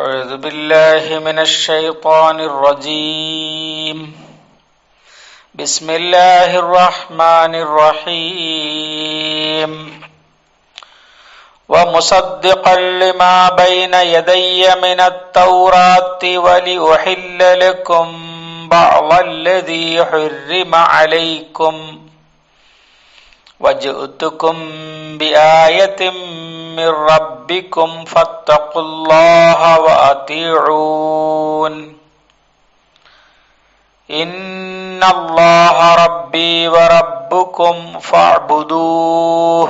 أعوذ بالله من الشيطان الرجيم بسم الله الرحمن الرحيم ومصدقا لما بين يدي من التوراة ولأحل لكم بعض الذي حرم عليكم وجئتكم بآية من ربكم فاتقوا الله وأطيعون إن الله ربي وربكم فاعبدوه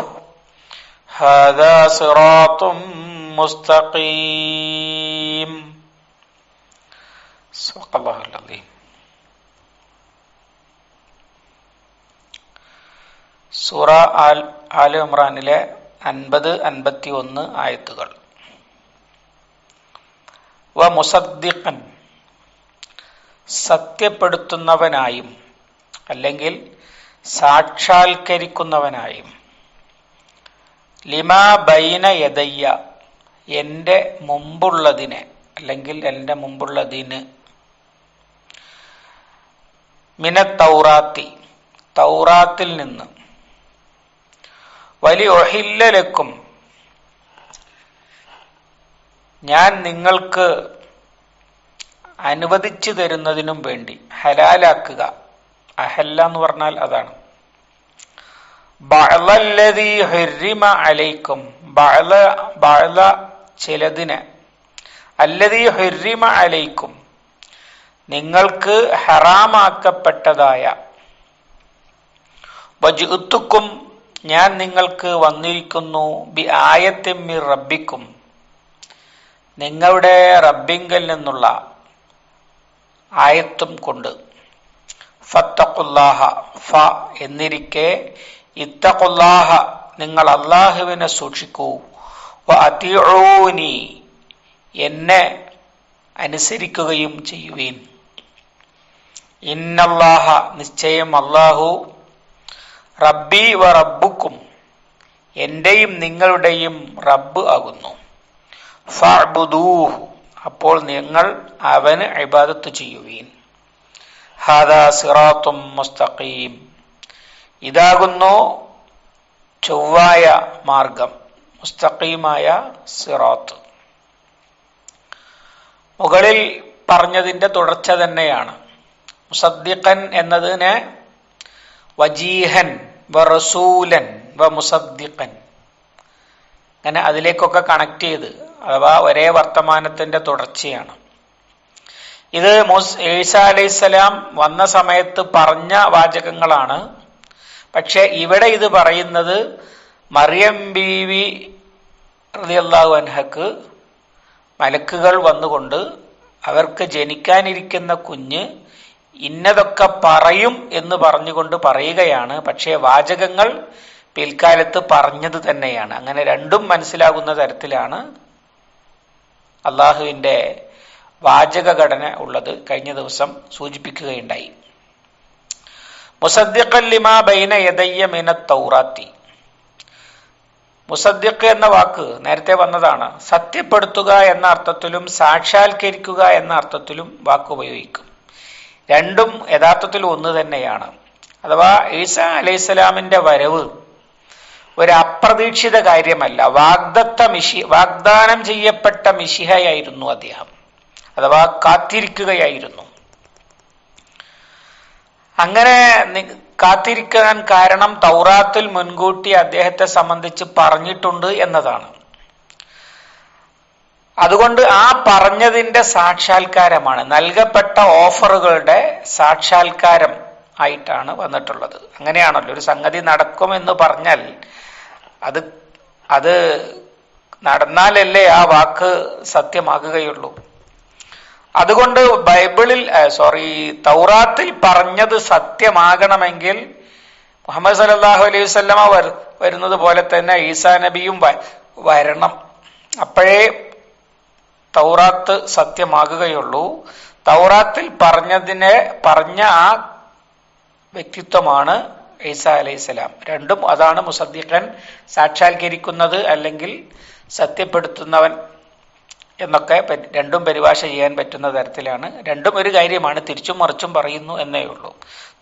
هذا صراط مستقيم صدق الله العظيم. സൂറ all ഇമ്രാനിലെ 50-51 ആയത്തുകൾ. വ മുസദ്ദിഖൻ, സത്യപ്പെടുത്തുന്നവനായും അല്ലെങ്കിൽ സാക്ഷാത്കരിക്കുന്നവനായും, ലിമാ ബൈന യദയ്യ, എൻ്റെ മുമ്പുള്ളതിനെ അല്ലെങ്കിൽ എൻ്റെ മുമ്പുള്ളതിന്, മിന തൗറാത്തി, തൗറാത്തിൽ നിന്ന്, വലി ഒഹില്ല ലക്കും, ഞാൻ നിങ്ങൾക്ക് അനുവദിച്ചു തരുന്നതിനും വേണ്ടി, ഹലാലാക്കുക. അഹല്ല എന്ന് പറഞ്ഞാൽ അതാണ്. ബഅലല്ലദീ ഹുർരിമ അലൈക്കും, ബഅല ചിലതിനെ, അല്ലദീ ഹുർരിമ അലൈക്കും നിങ്ങൾക്ക് ഹറാമാക്കപ്പെട്ടതായ, വജിഅ്തുക്കും ഞാൻ നിങ്ങൾക്ക് വന്നിരിക്കുന്നു, ബി ആയത്തിൻ മിർ റബ്ബിക്കും നിങ്ങളുടെ റബ്ബിങ്കൽ നിന്നുള്ള ആയത്തും കൊണ്ട്, ഫത്തഖുല്ലാഹ, ഫ എന്നിരിക്കെ ഇത്തഖുല്ലാഹ നിങ്ങൾ അല്ലാഹുവിനെ സൂക്ഷിക്കൂ, വ അതിഊനി എന്നെ അനുസരിക്കുകയും ചെയ്യുവീൻ. ഇന്നല്ലാഹ നിശ്ചയം അല്ലാഹു, റബ്ബി വ റബ്ബുക്കും എന്റെയും നിങ്ങളുടെയും റബ്ബ് ആകുന്നു. ഫഅ്ബുദൂഹു അപ്പോൾ നിങ്ങൾ അവന് ഇബാദത്ത് ചെയ്യുവീൻ. ഹാദാ സിറാത്തും മുസ്തഖീം ഇതാകുന്നു ചൊവ്വായ മാർഗം, മുസ്തഖീമായ സിറാത്ത്. മുകളിൽ പറഞ്ഞതിന്റെ തുടർച്ച തന്നെയാണ്. മുസദ്ദിഖൻ എന്നതിനെ വജീഹൻ വ റസൂലൻ വ മുസദ്ദിഖൻ, അങ്ങനെ അതിലേക്കൊക്കെ കണക്ട് ചെയ്ത്, അഥവാ ഒരേ വർത്തമാനത്തിന്റെ തുടർച്ചയാണ്. ഇത് ഈസാ അലൈഹിസ്സലാം വന്ന സമയത്ത് പറഞ്ഞ വാചകങ്ങളാണ്. പക്ഷെ ഇവിടെ ഇത് പറയുന്നത് മറിയം ബീവി റളിയല്ലാഹു അൻഹക്ക് മലക്കുകൾ വന്നുകൊണ്ട് അവർക്ക് ജനിക്കാനിരിക്കുന്ന കുഞ്ഞ് ഇന്നതൊക്കെ പറയും എന്ന് പറഞ്ഞുകൊണ്ട് പറയുകയാണ്. പക്ഷേ വാചകങ്ങൾ പിൽക്കാലത്ത് പറഞ്ഞത് തന്നെയാണ്. അങ്ങനെ രണ്ടും മനസ്സിലാകുന്ന തരത്തിലാണ് അള്ളാഹുവിന്റെ വാചക ഘടന ഉള്ളത്. കഴിഞ്ഞ ദിവസം സൂചിപ്പിക്കുകയുണ്ടായി. മുസദ്ദിഖൻ ലിമാ ബൈന യദയ്യ മിനത്ത് തൗറാത്തി, മുസദ്ദിഖ് എന്ന വാക്ക് നേരത്തെ വന്നതാണ്. സത്യപ്പെടുത്തുക എന്ന അർത്ഥത്തിലും സാക്ഷാത്കരിക്കുക എന്ന അർത്ഥത്തിലും വാക്ക് ഉപയോഗിക്കും. രണ്ടും യഥാർത്ഥത്തിൽ ഒന്ന് തന്നെയാണ്. അഥവാ ഈസാ അലൈഹിസ്സലാമിന്റെ വരവ് ഒരു അപ്രതീക്ഷിത കാര്യമല്ല, വാഗ്ദാനം ചെയ്യപ്പെട്ട മിശിഹയായിരുന്നു അദ്ദേഹം, അഥവാ കാത്തിരിക്കുകയായിരുന്നു. അങ്ങനെ കാത്തിരിക്കാൻ കാരണം തൗറാത്തിൽ മുൻകൂട്ടി അദ്ദേഹത്തെ സംബന്ധിച്ച് പറഞ്ഞിട്ടുണ്ട് എന്നതാണ്. അതുകൊണ്ട് ആ പറഞ്ഞതിന്റെ സാക്ഷാത്കാരമാണ്, നൽകപ്പെട്ട ഓഫറുകളുടെ സാക്ഷാത്കാരം ആയിട്ടാണ് വന്നിട്ടുള്ളത്. അങ്ങനെയാണല്ലോ ഒരു സംഗതി നടക്കുമെന്ന് പറഞ്ഞാൽ അത് നടന്നാലല്ലേ ആ വാക്ക് സത്യമാകുകയുള്ളൂ. അതുകൊണ്ട് തൗറാത്തിൽ പറഞ്ഞത് സത്യമാകണമെങ്കിൽ മുഹമ്മദ് സല്ലല്ലാഹു അലൈഹി വസല്ലമ വരുന്നത് പോലെ തന്നെ ഈസാ നബിയും വരണം. അപ്പോഴേ തൗറാത്ത് സത്യമാകുകയുള്ളൂ. തൗറാത്തിൽ പറഞ്ഞ ആ വ്യക്തിത്വമാണ് ഈസാ അലൈഹിസ്സലാം. രണ്ടും അതാണ് മുസദ്ദിഖൻ, സാക്ഷാത്കരിക്കുന്നത് അല്ലെങ്കിൽ സത്യപ്പെടുത്തുന്നവൻ എന്നൊക്കെ രണ്ടും പരിഭാഷ ചെയ്യാൻ പറ്റുന്ന തരത്തിലാണ്. രണ്ടും ഒരു കാര്യമാണ്, തിരിച്ചും മറിച്ചും പറയുന്നു എന്നേ ഉള്ളൂ.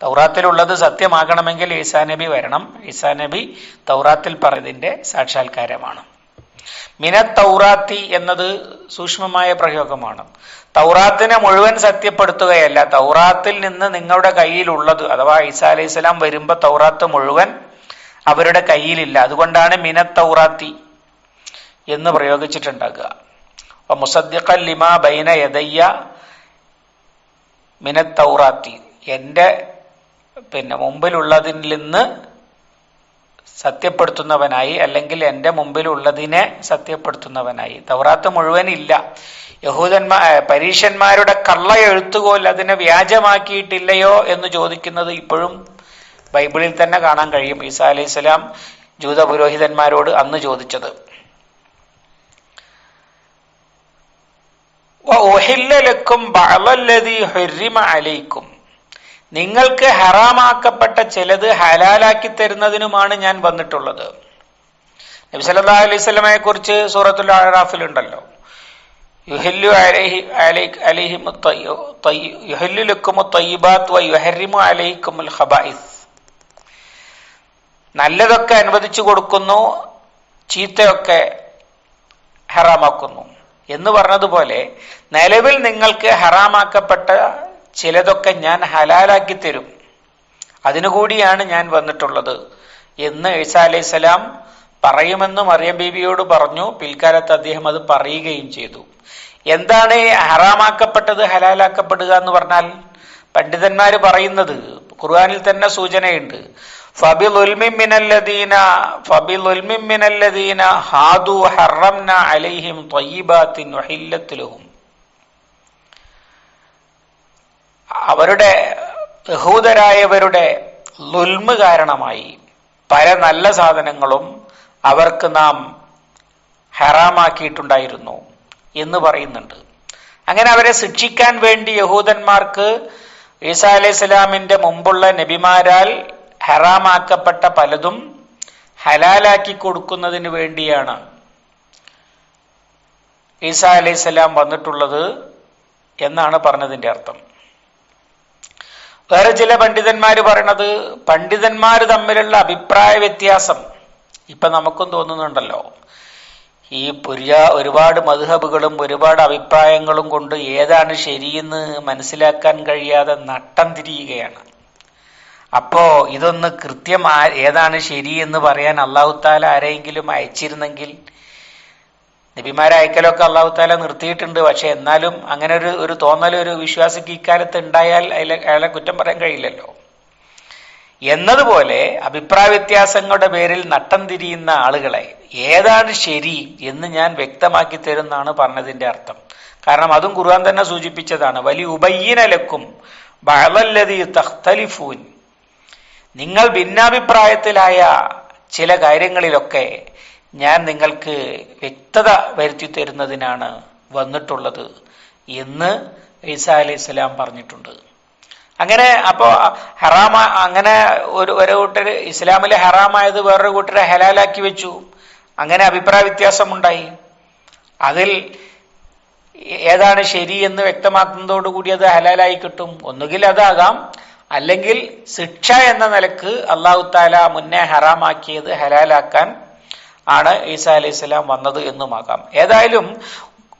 തൗറാത്തിലുള്ളത് സത്യമാകണമെങ്കിൽ ഈസാ നബി വരണം. ഈസാ നബി തൗറാത്തിൽ പറഞ്ഞതിന്റെ സാക്ഷാത്കാരമാണ്. മിനത്ത് തൗറാത്തി എന്നത് സൂക്ഷ്മമായ പ്രയോഗമാണ്. തൗറാത്തിനെ മുഴുവൻ സത്യപ്പെടുത്തുകയല്ല, തൗറാത്തിൽ നിന്ന് നിങ്ങളുടെ കയ്യിലുള്ളത്, അഥവാ ഈസാ അലൈഹി സ്വലാം വരുമ്പോ തൗറാത്ത് മുഴുവൻ അവരുടെ കയ്യിലില്ല. അതുകൊണ്ടാണ് മിനത്ത് തൗറാത്തി എന്ന് പ്രയോഗിച്ചിട്ടുണ്ടാകുക. മുസദ്ദിഖൻ ലിമാ ബൈന യദയ്യ മിനത്ത് തൗറാത്തി, എന്റെ മുമ്പിലുള്ളതിൽ നിന്ന് സത്യപ്പെടുത്തുന്നവനായി, അല്ലെങ്കിൽ എന്റെ മുമ്പിലുള്ളതിനെ സത്യപ്പെടുത്തുന്നവനായി. തൗറാത്ത് മുഴുവൻ ഇല്ല. പരീശന്മാരുടെ കള്ള എഴുത്തുകോൽ അതിനെ വ്യാജമാക്കിയിട്ടില്ലയോ എന്ന് ചോദിക്കുന്നത് ഇപ്പോഴും ബൈബിളിൽ തന്നെ കാണാൻ കഴിയും. ഈസാ അലൈഹി സ്വലാം ജൂത പുരോഹിതന്മാരോട് അന്ന് ചോദിച്ചത്. നിങ്ങൾക്ക് ഹറാമാക്കപ്പെട്ട ചിലത് ഹലാലാക്കി തരുന്നതിനുമാണ് ഞാൻ വന്നിട്ടുള്ളത്. നബി സല്ലല്ലാഹു അലൈഹി വസല്ലമയെ കുറിച്ച് സൂറത്തുൽ അഅറാഫിൽ ഉണ്ടല്ലോ, യുഹല്ലു ലക്കുമുത് തയ്യിബാത്ത് വ യുഹർരിമു അലൈക്കുമുൽ ഖബായിസ്. നല്ലതൊക്കെ അനുവദിച്ചു കൊടുക്കുന്നു, ചീത്തയൊക്കെ ഹറാമാക്കുന്നു എന്ന് പറഞ്ഞതുപോലെ നിലവിൽ നിങ്ങൾക്ക് ഹറാമാക്കപ്പെട്ട ചിലതൊക്കെ ഞാൻ ഹലാലാക്കി തരും, അതിനുകൂടിയാണ് ഞാൻ വന്നിട്ടുള്ളത് എന്ന് ഈസാ അലൈഹി സ്വലാം പറയുമെന്ന് മറിയം ബീവിയോട് പറഞ്ഞു. പിൽക്കാലത്ത് അദ്ദേഹം അത് പറയുകയും ചെയ്തു. എന്താണ് ഹറാമാക്കപ്പെട്ടത് ഹലാലാക്കപ്പെടുക എന്ന് പറഞ്ഞാൽ? പണ്ഡിതന്മാര് പറയുന്നത്, ഖുർആനിൽ തന്നെ സൂചനയുണ്ട്, ഫബിളുൽമിൻ മിനല്ലദീന ഹാദു ഹറംന അലൈഹിം ത്വയ്യിബാത്തിൻ ഉഹില്ലത് ലഹും. അവരുടെ യഹൂദരായവരുടെ ലുൽമ് കാരണമായി പല നല്ല സാധനങ്ങളും അവർക്ക് നാം ഹറാമാക്കിയിട്ടുണ്ടായിരുന്നു എന്ന് പറയുന്നുണ്ട്. അങ്ങനെ അവരെ ശിക്ഷിക്കാൻ വേണ്ടി യഹൂദന്മാർക്ക് ഈസാ അലൈഹി സ്വലാമിന്റെ മുമ്പുള്ള നബിമാരാൽ ഹറാമാക്കപ്പെട്ട പലതും ഹലാലാക്കി കൊടുക്കുന്നതിന് വേണ്ടിയാണ് ഈസാ അലൈഹി സ്വലാം വന്നിട്ടുള്ളത് എന്നാണ് പറഞ്ഞതിന്റെ അർത്ഥം. വേറെ ചില പണ്ഡിതന്മാര് പറയണത്, പണ്ഡിതന്മാര് തമ്മിലുള്ള അഭിപ്രായ വ്യത്യാസം ഇപ്പൊ നമുക്കും തോന്നുന്നുണ്ടല്ലോ. ഈ ഒരുപാട് മദ്ഹബുകളും ഒരുപാട് അഭിപ്രായങ്ങളും കൊണ്ട് ഏതാണ് ശരിയെന്ന് മനസ്സിലാക്കാൻ കഴിയാതെ നട്ടം തിരിയുകയാണ്. അപ്പോ ഇതൊന്ന് കൃത്യം ഏതാണ് ശരി എന്ന് പറയാൻ അല്ലാഹു തആല ആരെങ്കിലും അയച്ചിരുന്നെങ്കിൽ, നബിമാരെ അയക്കലൊക്കെ അല്ലാഹു തആല നിർത്തിയിട്ടുണ്ട്, പക്ഷെ എന്നാലും അങ്ങനെ ഒരു തോന്നൽ ഒരു വിശ്വാസിക്ക് ഇക്കാലത്ത് ഉണ്ടായാൽ അയാളെ കുറ്റം പറയാൻ കഴിയില്ലല്ലോ. എന്നതുപോലെ അഭിപ്രായ വ്യത്യാസങ്ങളുടെ പേരിൽ നട്ടം തിരിയുന്ന ആളുകളെ ഏതാണ് ശരി എന്ന് ഞാൻ വ്യക്തമാക്കി തരുന്നാണ് പറഞ്ഞതിന്റെ അർത്ഥം. കാരണം അതും ഖുർആൻ തന്നെ സൂചിപ്പിച്ചതാണ്, വലി ഉബയ്യിന ലക്കും ബഅദല്ലദീ തഖ്തലിഫൂൻ. നിങ്ങൾ ഭിന്നാഭിപ്രായത്തിലായ ചില കാര്യങ്ങളിലൊക്കെ ഞാൻ നിങ്ങൾക്ക് വ്യക്തത വരുത്തി തരുന്നതിനാണ് വന്നിട്ടുള്ളത് എന്ന് ഈസാ അലൈഹി സ്വലാം പറഞ്ഞിട്ടുണ്ട്. അങ്ങനെ അപ്പോ അങ്ങനെ ഒരു കൂട്ടർ ഇസ്ലാമിലെ ഹറാമായത് വേറൊരു കൂട്ടരെ ഹലാലാക്കി വെച്ചു. അങ്ങനെ അഭിപ്രായ വ്യത്യാസമുണ്ടായി. അതിൽ ഏതാണ് ശരി എന്ന് വ്യക്തമാക്കുന്നതോടുകൂടി അത് ഹലാലായി കിട്ടും. ഒന്നുകിൽ അതാകാം, അല്ലെങ്കിൽ ശിക്ഷ എന്ന നിലക്ക് അല്ലാഹു തആല മുന്നേ ഹറാമാക്കിയത് ഹലാലാക്കാൻ ആണ് ഈസാ അലൈഹി സ്വലാം വന്നത് എന്നുമാകാം. ഏതായാലും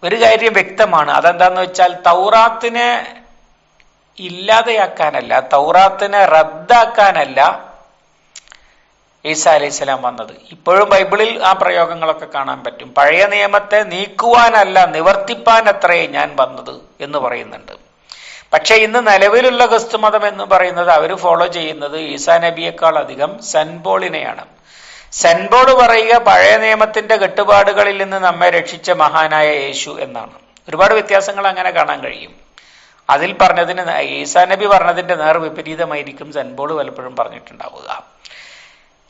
ഒരു കാര്യം വ്യക്തമാണ്, അതെന്താന്ന് വെച്ചാൽ തൗറാത്തിനെ ഇല്ലാതെയാക്കാനല്ല, തൗറാത്തിനെ റദ്ദാക്കാനല്ല ഈസാ അലൈഹി സ്വലാം വന്നത്. ഇപ്പോഴും ബൈബിളിൽ ആ പ്രയോഗങ്ങളൊക്കെ കാണാൻ പറ്റും. പഴയ നിയമത്തെ നീക്കുവാനല്ല നിവർത്തിപ്പാൻ അത്രേ ഞാൻ വന്നത് എന്ന് പറയുന്നുണ്ട്. പക്ഷെ ഇന്ന് നിലവിലുള്ള ക്രിസ്തുമതം എന്ന് പറയുന്നത് അവർ ഫോളോ ചെയ്യുന്നത് ഈസാ നബിയേക്കാൾ അധികം സെൻബോളിനെയാണ്. സെൻബോൾ പറയുക പഴയ നിയമത്തിന്റെ കെട്ടുപാടുകളിൽ നിന്ന് നമ്മെ രക്ഷിച്ച മഹാനായ യേശു എന്നാണ്. ഒരുപാട് വ്യത്യാസങ്ങൾ അങ്ങനെ കാണാൻ കഴിയും. അതിൽ പറഞ്ഞതിന് ഈസാ നബി പറഞ്ഞതിന്റെ നേർ വിപരീതമായിരിക്കും സെൻബോൾ പലപ്പോഴും പറഞ്ഞിട്ടുണ്ടാവുക.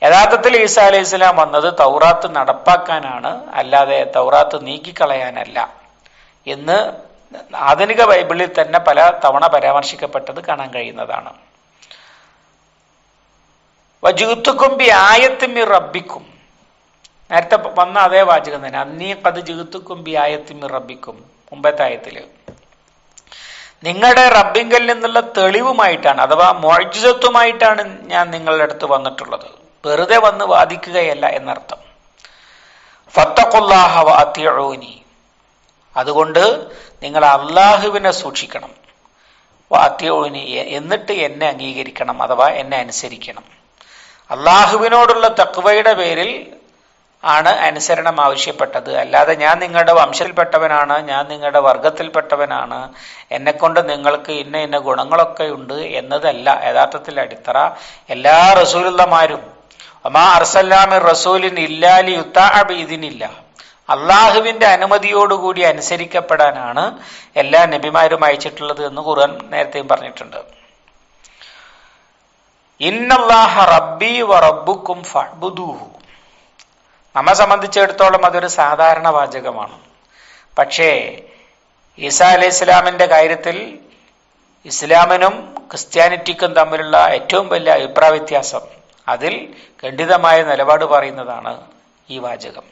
യഥാർത്ഥത്തിൽ ഈസാ അലൈഹി സ്വലാം വന്നത് തൗറാത്ത് നടപ്പാക്കാനാണ്, അല്ലാതെ തൗറാത്ത് നീക്കിക്കളയാനല്ല എന്ന് ആധുനിക ബൈബിളിൽ തന്നെ പല തവണ പരാമർശിക്കപ്പെട്ടത് കാണാൻ കഴിയുന്നതാണ്. വജൂത്തുക്കും ബി ആയത്തും മിർ റബ്ബിക്കും, നേരത്തെ വന്ന അതേ വാചകം തന്നെ. അന്നീ ഖദ് ജിഅ്തുക്കും ബി ആയത്തിൻ മിർ റബ്ബിക്കും, മുമ്പത്തെ ആയത്തില്. നിങ്ങളുടെ റബ്ബിങ്കൽ നിന്നുള്ള തെളിവുമായിട്ടാണ്, അഥവാ മുഅ്ജിസത്തുമായിട്ടാണ് ഞാൻ നിങ്ങളുടെ അടുത്ത് വന്നിട്ടുള്ളത്. വെറുതെ വന്ന് വാദിക്കുകയല്ല എന്നർത്ഥം. ഫത്തഖുല്ലാഹ വഅതിഊനി, അതുകൊണ്ട് നിങ്ങൾ അള്ളാഹുവിനെ സൂക്ഷിക്കണം. വഅതിഊനി, എന്നിട്ട് എന്നെ അംഗീകരിക്കണം, അഥവാ എന്നെ അനുസരിക്കണം. അള്ളാഹുവിനോടുള്ള തഖ്വയുടെ പേരിൽ ആണ് അനുസരണം ആവശ്യപ്പെട്ടത്. അല്ലാതെ ഞാൻ നിങ്ങളുടെ വംശത്തിൽപ്പെട്ടവനാണ്, ഞാൻ നിങ്ങളുടെ വർഗത്തിൽപ്പെട്ടവനാണ്, എന്നെക്കൊണ്ട് നിങ്ങൾക്ക് ഇന്ന ഇന്ന ഗുണങ്ങളൊക്കെ ഉണ്ട് എന്നതല്ല യഥാർത്ഥത്തിൽ അടിത്തറ. എല്ലാ റസൂലുള്ളമാരും വമാ അർസൽനാ മിർ റസൂലിൻ ഇല്ലാ ലിയുതഅ ബിഇദ്നില്ലാഹ്, അള്ളാഹുവിന്റെ അനുമതിയോടുകൂടി അനുസരിക്കപ്പെടാനാണ് എല്ലാ നബിമാരും അയച്ചിട്ടുള്ളത് എന്ന് ഖുർആൻ നേരത്തെയും പറഞ്ഞിട്ടുണ്ട്. ഇന്നല്ലാഹ റബ്ബി വ റബ്ബുക്കും ഫഅ്ബുദൂഹു. നമ്മെ സംബന്ധിച്ചിടത്തോളം അതൊരു സാധാരണ വാചകമാണ്. പക്ഷേ ഈസാ അലൈഹി ഇസ്ലാമിന്റെ കാര്യത്തിൽ ഇസ്ലാമിനും ക്രിസ്ത്യാനിറ്റിക്കും തമ്മിലുള്ള ഏറ്റവും വലിയ അഭിപ്രായ വ്യത്യാസം, അതിൽ ഖണ്ഡിതമായ നിലപാട് പറയുന്നതാണ് ഈ വാചകം.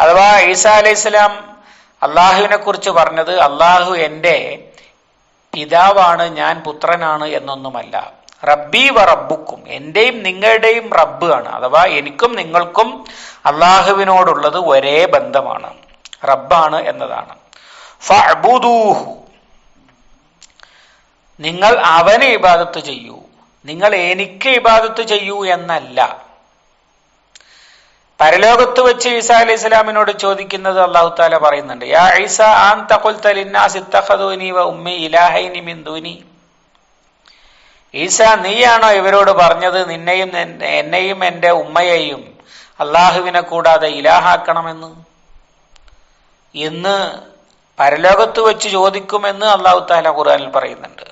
അഥവാ ഈസാ അലൈഹി ഇസ്ലാം അള്ളാഹുവിനെ കുറിച്ച് പറഞ്ഞത് അള്ളാഹു എൻ്റെ പിതാവാണ്, ഞാൻ പുത്രനാണ് എന്നൊന്നുമല്ല. റബ്ബി വ റബ്ബുക്കും, എന്റെയും നിങ്ങളുടെയും റബ്ബ് ആണ്. അഥവാ എനിക്കും നിങ്ങൾക്കും അള്ളാഹുവിനോടുള്ളത് ഒരേ ബന്ധമാണ്, റബ്ബാണ് എന്നതാണ്. ഫഅ്ബുദൂഹു, നിങ്ങൾ അവന് ഇബാദത്ത് ചെയ്യൂ, നിങ്ങൾ എനിക്ക് ഇബാദത്ത് ചെയ്യൂ എന്നല്ല. പരലോകത്ത് വെച്ച് ഈസാ അലൈഹി ഇസ്ലാമിനോട് ചോദിക്കുന്നത് അല്ലാഹു തആല പറയുന്നുണ്ട്, യാ ഈസ അൻത ഖുൽത ലിന്നാസി ഇത്തഖദൂനി വ ഉമ്മി ഇലാഹൈനി മിൻ ദൂനി. ഈസ, നീയാണോ ഇവരോട് പറഞ്ഞത് നിന്നെയും എന്നെയും എൻ്റെ ഉമ്മയെയും അള്ളാഹുവിനെ കൂടാതെ ഇലാഹാക്കണമെന്ന്? എന്ന് പരലോകത്ത് വെച്ച് ചോദിക്കുമെന്ന് അല്ലാഹു തആല ഖുർആനിൽ പറയുന്നുണ്ട്.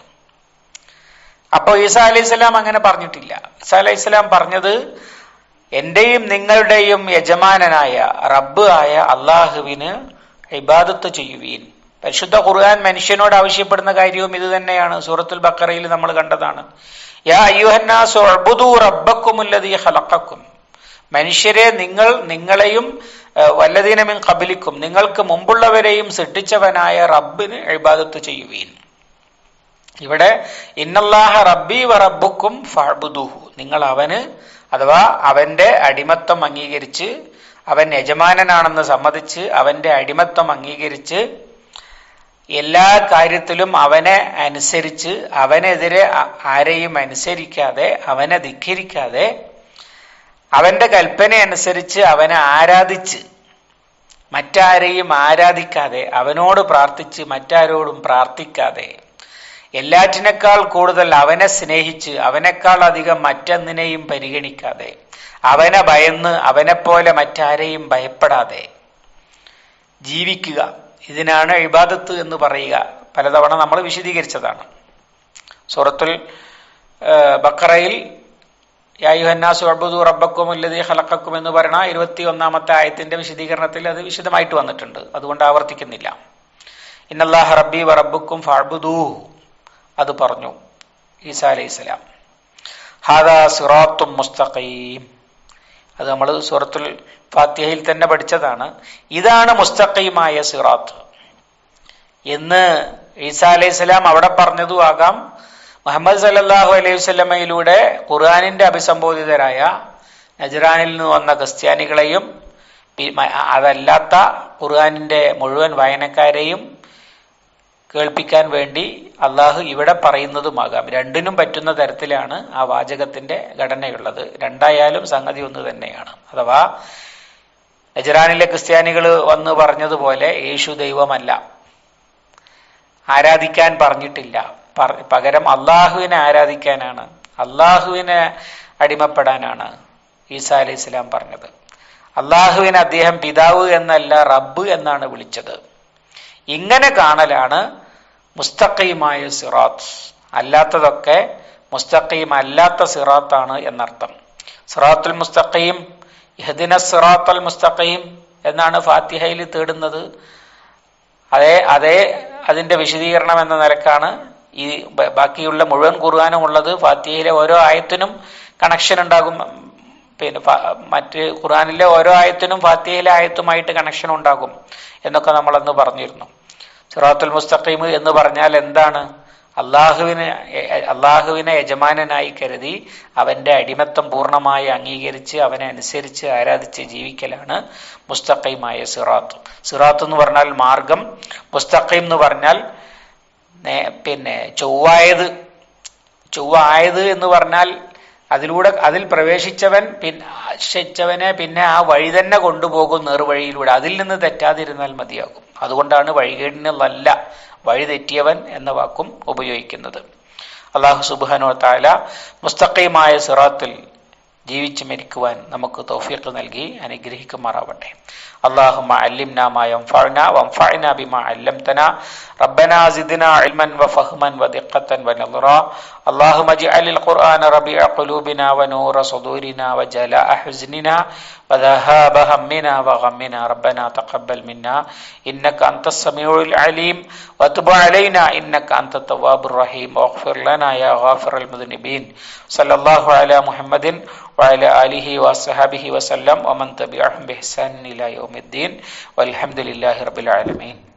അപ്പോൾ ഈസാ അലൈഹി സ്വലാം അങ്ങനെ പറഞ്ഞിട്ടില്ല. ഈസാ അലൈഹി സ്വലാം പറഞ്ഞത് എന്റെയും നിങ്ങളുടെയും യജമാനനായ റബ്ബ് ആയ അള്ളാഹുവിന് ഇബാദത്ത് ചെയ്യുവീൻ. പരിശുദ്ധ ഖുർആൻ മനുഷ്യനോട് ആവശ്യപ്പെടുന്ന കാര്യവും ഇത് തന്നെയാണ്. സൂറത്തുൽ ബഖറയിൽ നമ്മൾ കണ്ടതാണ്. യാ അയ്യുഹന്നാസു ഉഅ്ബുദൂ റബ്ബക്കുമുല്ലദീ ഖലഖക്കും, മനുഷ്യരെ നിങ്ങളെയും വല്ലദീന മിൻ ഖബ്ലിക്കും, നിങ്ങൾക്ക് മുമ്പുള്ളവരെയും സൃഷ്ടിച്ചവനായ റബ്ബിന് ഇബാദത്ത് ചെയ്യുവീൻ. ഇവിടെ ഇന്നല്ലാഹ റബ്ബി വ റബ്ബുക്കും ഫഅ്ബുദൂഹു, നിങ്ങൾ അവന് അഥവാ അവന്റെ അടിമത്വം അംഗീകരിച്ച്, അവൻ യജമാനനാണെന്ന് സമ്മതിച്ച് അവന്റെ അടിമത്വം അംഗീകരിച്ച് എല്ലാ കാര്യത്തിലും അവനെ അനുസരിച്ച്, അവനെതിരെ ആരെയും അനുസരിക്കാതെ, അവനെ ധിക്കരിക്കാതെ, അവന്റെ കൽപ്പന അനുസരിച്ച് അവനെ ആരാധിച്ച്, മറ്റാരെയും ആരാധിക്കാതെ, അവനോട് പ്രാർത്ഥിച്ച് മറ്റാരോടും പ്രാർത്ഥിക്കാതെ, എല്ലാറ്റിനേക്കാൾ കൂടുതൽ അവനെ സ്നേഹിച്ച് അവനേക്കാൾ അധികം മറ്റൊന്നിനെയും പരിഗണിക്കാതെ, അവനെ ഭയന്ന് അവനെപ്പോലെ മറ്റാരെയും ഭയപ്പെടാതെ ജീവിക്കുക. ഇതിനാണ് ഇബാദത്ത് എന്ന് പറയുക. പലതവണ നമ്മൾ വിശദീകരിച്ചതാണ്. സൂറത്തുൽ ബഖറയിൽ യാ അയ്യുഹന്നാസു ഉഅ്ബുദൂ റബ്ബക്കുമുല്ലദീ ഖലഖക്കും എന്ന് പറയുന്ന 21-ാമത്തെ ആയത്തിന്റെ വിശദീകരണത്തിൽ അത് വിശദമായിട്ട് വന്നിട്ടുണ്ട്. അതുകൊണ്ട് ആവർത്തിക്കുന്നില്ല. ഇന്നല്ലാഹ റബ്ബി വ റബ്ബുക്കും ഫഅ്ബുദൂഹു, അത് പറഞ്ഞു ഈസാ അലൈഹിസ്സലാം. ഹാദാ സിറാത്തും മുസ്തഖീം, അത് നമ്മൾ സൂറത്തുൽ ഫാത്തിഹയിൽ തന്നെ പഠിച്ചതാണ്. ഇതാണ് മുസ്തഖീമായ സിറാത്ത് എന്ന് ഈസാ അലൈഹിസ്സലാം അവിടെ പറഞ്ഞതും ആകാം. മുഹമ്മദ് സല്ലല്ലാഹു അലൈഹി വസല്ലമയിലൂടെ ഖുർആനിന്റെ അഭിസംബോധിതരായ നജ്റാനിൽ നിന്ന് വന്ന ക്രിസ്ത്യാനികളെയും അതല്ലാത്ത ഖുർആനിന്റെ മുഴുവൻ വായനക്കാരെയും കേൾപ്പിക്കാൻ വേണ്ടി അള്ളാഹു ഇവിടെ പറയുന്നതുമാകാം. രണ്ടിനും പറ്റുന്ന തരത്തിലാണ് ആ വാചകത്തിന്റെ ഘടനയുള്ളത്. രണ്ടായാലും സംഗതി ഒന്ന് തന്നെയാണ്. അഥവാ നജ്റാനിലെ ക്രിസ്ത്യാനികൾ വന്ന് പറഞ്ഞതുപോലെ യേശു ദൈവമല്ല, ആരാധിക്കാൻ പറഞ്ഞിട്ടില്ല, പകരം അള്ളാഹുവിനെ ആരാധിക്കാനാണ്, അള്ളാഹുവിനെ അടിമപ്പെടാനാണ് ഈസാ അലൈഹി ഇസ്ലാം പറഞ്ഞത്. അള്ളാഹുവിനെ അദ്ദേഹം പിതാവ് എന്നല്ല റബ്ബ് എന്നാണ് വിളിച്ചത്. ഇങ്ങനെ കാണലാണ് മുസ്തഖീമായ സിറാത്ത്. അല്ലാത്തതൊക്കെ മുസ്തഖീം അല്ലാത്ത സിറാത്താണ് എന്നർത്ഥം. സിറാത്തുൽ മുസ്തഖീം, ഇഹ്ദിന സിറാത്തുൽ മുസ്തഖീം എന്നാണ് ഫാത്തിഹയിൽ തേടുന്നത്. അതേ അതിന്റെ വിശദീകരണം എന്ന നിലക്കാണ് ഈ ബാക്കിയുള്ള മുഴുവൻ ഖുർആനും ഉള്ളത്. ഫാത്തിഹയിലെ ഓരോ ആയത്തിനും കണക്ഷൻ ഉണ്ടാകും, പിന്നെ മറ്റ് ഖുർആനിലെ ഓരോ ആയത്തിനും ഫാത്തിഹയിലെ ആയത്തുമായിട്ട് കണക്ഷൻ ഉണ്ടാകും എന്നൊക്കെ നമ്മളന്ന് പറഞ്ഞിരുന്നു. സിറാത്തുൽ മുസ്തഖീം എന്ന് പറഞ്ഞാൽ എന്താണ്? അള്ളാഹുവിനെ യജമാനനായി കരുതി അവന്റെ അടിമത്തം പൂർണ്ണമായി അംഗീകരിച്ച് അവനെ അനുസരിച്ച് ആരാധിച്ച് ജീവിക്കലാണ് മുസ്തഖീമായ സിറാത്ത്. സിറാത്ത് എന്ന് പറഞ്ഞാൽ മാർഗം, മുസ്തഖീം എന്ന് പറഞ്ഞാൽ പിന്നെ ചൊവ്വായത് എന്ന് പറഞ്ഞാൽ അതിൽ പ്രവേശിച്ചവനെ പിന്നെ ആ വഴി തന്നെ കൊണ്ടുപോകും നേർവഴിയിലൂടെ. അതിൽ നിന്ന് തെറ്റാതിരുന്നാൽ മതിയാകും. അതുകൊണ്ടാണ് വഴികേടിനല്ല വഴി തെറ്റിയവൻ എന്ന വാക്കും ഉപയോഗിക്കുന്നത്. അല്ലാഹു സുബ്ഹാനഹു വ തആല മുസ്തഖീമായ സിറാത്തിൽ ജീവിച്ചു മരിക്കുവാൻ നമുക്ക് തൗഫീഖ് നൽകി അനുഗ്രഹിക്കുമാറാവട്ടെ. اللهم علمنا ما ينفعنا وانفعنا بما علمتنا ربنا زدنا علما وفهما ودقة ونظرا اللهم اجعل القرآن ربيع قلوبنا ونور صدورنا وجلاء حزننا وذهاب همنا وغمنا ربنا تقبل منا إنك أنت السميع العليم وتب علينا إنك أنت التواب الرحيم واغفر لنا يا غافر المذنبين صلى الله على محمد وعلى آله وصحبه وسلم ومن تبعهم بإحسان إلى يوم الدين والحمد لله رب العالمين.